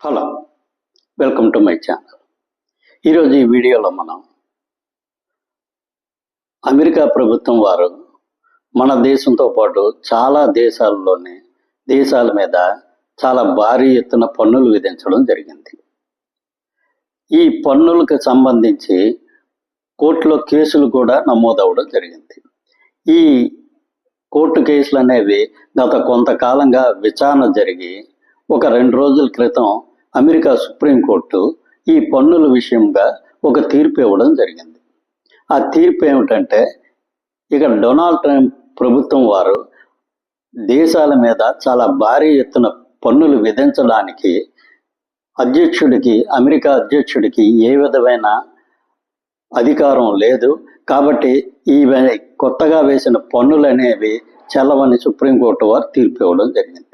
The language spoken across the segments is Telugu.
Hello, welcome to my channel. ఈరోజు ఈ వీడియోలో మనం అమెరికా ప్రభుత్వం వారు మన దేశంతో పాటు చాలా దేశాల మీద చాలా భారీ ఎత్తున పన్నులు విధించడం జరిగింది. ఈ పన్నులకు సంబంధించి కోర్టులో కేసులు కూడా నమోదవడం జరిగింది. ఈ కోర్టు కేసులు అనేవి గత కొంతకాలంగా విచారణ జరిగి ఒక 2 రోజుల క్రితం అమెరికా సుప్రీంకోర్టు ఈ పన్నుల విషయంగా ఒక తీర్పు ఇవ్వడం జరిగింది. ఆ తీర్పు ఏమిటంటే, ఇక డొనాల్డ్ ట్రంప్ ప్రభుత్వం వారు దేశాల మీద చాలా భారీ ఎత్తున పన్నులు విధించడానికి అమెరికా అధ్యక్షుడికి ఏ విధమైన అధికారం లేదు. కాబట్టి ఈ కొత్తగా వేసిన పన్నులు అనేవి చెల్లవని సుప్రీంకోర్టు వారు తీర్పు ఇవ్వడం జరిగింది.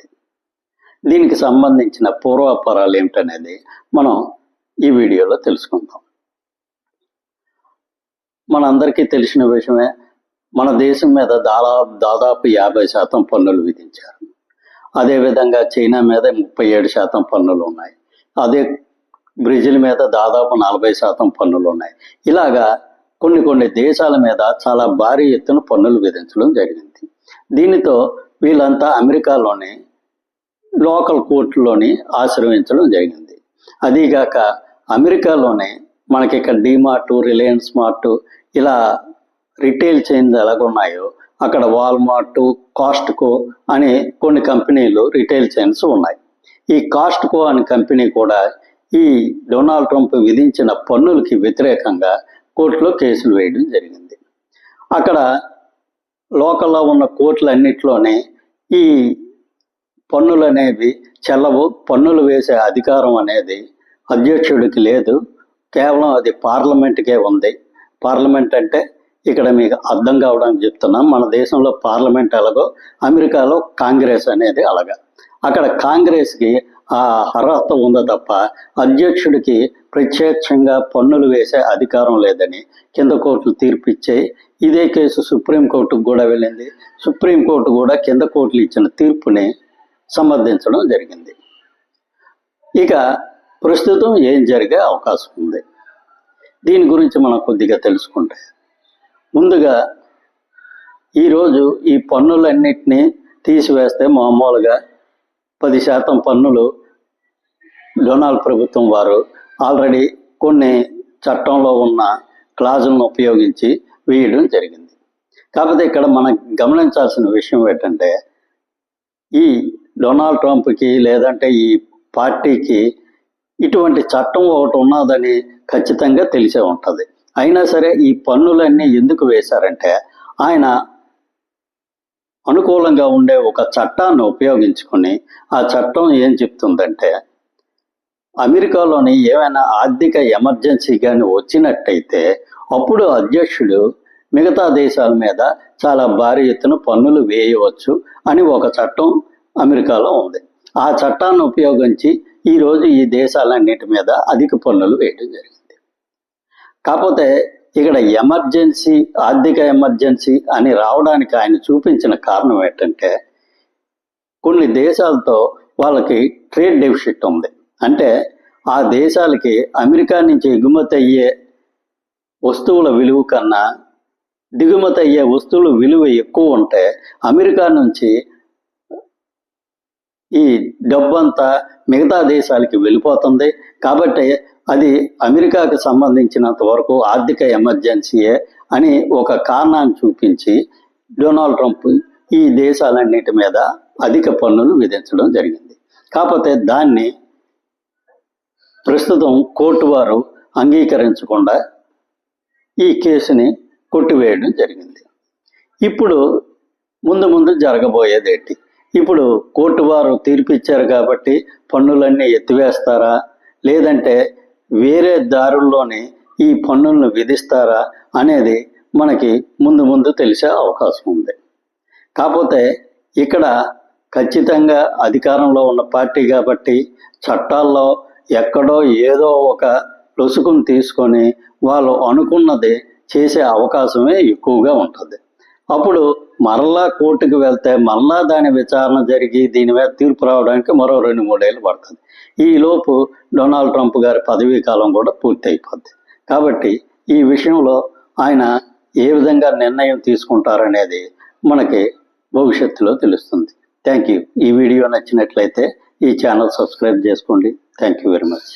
దీనికి సంబంధించిన పూర్వాపరాలు ఏమిటనేది మనం ఈ వీడియోలో తెలుసుకుందాం. మనందరికీ తెలిసిన విషయమే, మన దేశం మీద దాదాపు 50% పన్నులు విధించారు. అదేవిధంగా చైనా మీద 37% పన్నులు ఉన్నాయి. అదే బ్రెజిల్ మీద దాదాపు 40% పన్నులు ఉన్నాయి. ఇలాగా కొన్ని దేశాల మీద చాలా భారీ ఎత్తున పన్నులు విధించడం జరిగింది. దీనితో వీళ్ళంతా అమెరికాలోని లోకల్ కోర్టులోని ఆశ్రయించడం జరిగింది. అదీగాక అమెరికాలోనే మనకి ఇక్కడ డిమార్ట్, రిలయన్స్ మార్ట్ ఇలా రిటైల్ చైన్స్ ఎలాగున్నాయో అక్కడ వాల్మార్ట్, కాస్ట్కో అనే కొన్ని కంపెనీలు రిటైల్ చైన్స్ ఉన్నాయి. ఈ కాస్ట్కో అనే కంపెనీ కూడా ఈ డొనాల్డ్ ట్రంప్ విధించిన పన్నులకి వ్యతిరేకంగా కోర్టులో కేసులు వేయడం జరిగింది. అక్కడ లోకల్లో ఉన్న కోర్టులన్నిటిలోనే ఈ పన్నులు అనేవి చెల్లవు. పన్నులు వేసే అధికారం అనేది అధ్యక్షుడికి లేదు. కేవలం అది పార్లమెంట్కే ఉంది. పార్లమెంట్ అంటే ఇక్కడ మీకు అర్థం కావడానికి చెప్తున్నాం. మన దేశంలో పార్లమెంట్ ఎలాగో అమెరికాలో కాంగ్రెస్ అనేది అలాగా. అక్కడ కాంగ్రెస్కి ఆ అర్హత ఉందో తప్ప అధ్యక్షుడికి ప్రత్యక్షంగా పన్నులు వేసే అధికారం లేదని కింద కోర్టులు తీర్పిచ్చాయి. ఇదే కేసు సుప్రీంకోర్టుకు కూడా వెళ్ళింది. సుప్రీంకోర్టు కూడా కింద కోర్టులు ఇచ్చిన తీర్పుని సమర్థించడం జరిగింది. ఇక ప్రస్తుతం ఏం జరిగే అవకాశం ఉంది, దీని గురించి మనం కొద్దిగా తెలుసుకుంటే, ముందుగా ఈరోజు ఈ పన్నులన్నిటినీ తీసివేస్తే మామూలుగా 10% పన్నులు డొనాల్డ్ ప్రభుత్వం వారు ఆల్రెడీ కొన్ని చట్టంలో ఉన్న క్లాజులను ఉపయోగించి వేయడం జరిగింది. కాకపోతే ఇక్కడ మనం గమనించాల్సిన విషయం ఏంటంటే, ఈ డొనాల్డ్ ట్రంప్కి లేదంటే ఈ పార్టీకి ఇటువంటి చట్టం ఒకటి ఉన్నదని ఖచ్చితంగా తెలిసే ఉంటుంది. అయినా సరే ఈ పన్నులన్నీ ఎందుకు వేశారంటే, ఆయన అనుకూలంగా ఉండే ఒక చట్టాన్ని ఉపయోగించుకొని, ఆ చట్టం ఏం చెప్తుందంటే, అమెరికాలోని ఏమైనా ఆర్థిక ఎమర్జెన్సీ కానీ వచ్చినట్టయితే అప్పుడు అధ్యక్షుడు మిగతా దేశాల మీద చాలా భారీ ఎత్తున పన్నులు వేయవచ్చు అని ఒక చట్టం అమెరికాలో ఉంది. ఆ చట్టాన్ని ఉపయోగించి ఈరోజు ఈ దేశాలన్నిటి మీద అధిక పన్నులు వేయడం జరిగింది. కాకపోతే ఇక్కడ ఆర్థిక ఎమర్జెన్సీ అని రావడానికి ఆయన చూపించిన కారణం ఏంటంటే, కొన్ని దేశాలతో వాళ్ళకి ట్రేడ్ డెఫిసిట్ ఉంది. అంటే ఆ దేశాలకి అమెరికా నుంచి ఎగుమతి అయ్యే వస్తువుల విలువ కన్నా దిగుమతి అయ్యే వస్తువుల విలువ ఎక్కువ ఉంటే అమెరికా నుంచి ఈ డబ్బంతా మిగతా దేశాలకి వెళ్ళిపోతుంది. కాబట్టి అది అమెరికాకి సంబంధించినంత వరకు ఆర్థిక ఎమర్జెన్సీయే అని ఒక కారణాన్ని చూపించి డొనాల్డ్ ట్రంప్ ఈ దేశాలన్నిటి మీద అధిక పన్నులు విధించడం జరిగింది. కాకపోతే దాన్ని ప్రస్తుతం కోర్టు వారు అంగీకరించకుండా ఈ కేసుని కొట్టివేయడం జరిగింది. ఇప్పుడు ముందు జరగబోయేదేంటి? ఇప్పుడు కోర్టు వారు తీర్పిచ్చారు కాబట్టి పన్నులన్నీ ఎత్తివేస్తారా, లేదంటే వేరే దారుల్లోనే ఈ పన్నులను విధిస్తారా అనేది మనకి ముందు తెలిసే అవకాశం ఉంది. కాకపోతే ఇక్కడ ఖచ్చితంగా అధికారంలో ఉన్న పార్టీ కాబట్టి చట్టాల్లో ఎక్కడో ఏదో ఒక రుసుకుని తీసుకొని వాళ్ళు అనుకున్నది చేసే అవకాశమే ఎక్కువగా ఉంటుంది. అప్పుడు మరలా కోర్టుకు వెళ్తే మరలా దాని విచారణ జరిగి దీని మీద తీర్పు రావడానికి మరో 2-3 ఏళ్ళు పడుతుంది. ఈలోపు డొనాల్డ్ ట్రంప్ గారి పదవీ కాలం కూడా పూర్తి అయిపోద్ది. కాబట్టి ఈ విషయంలో ఆయన ఏ విధంగా నిర్ణయం తీసుకుంటారనేది మనకి భవిష్యత్తులో తెలుస్తుంది. Thank you. ఈ వీడియో నచ్చినట్లయితే ఈ ఛానల్ సబ్స్క్రైబ్ చేసుకోండి. Thank you very much.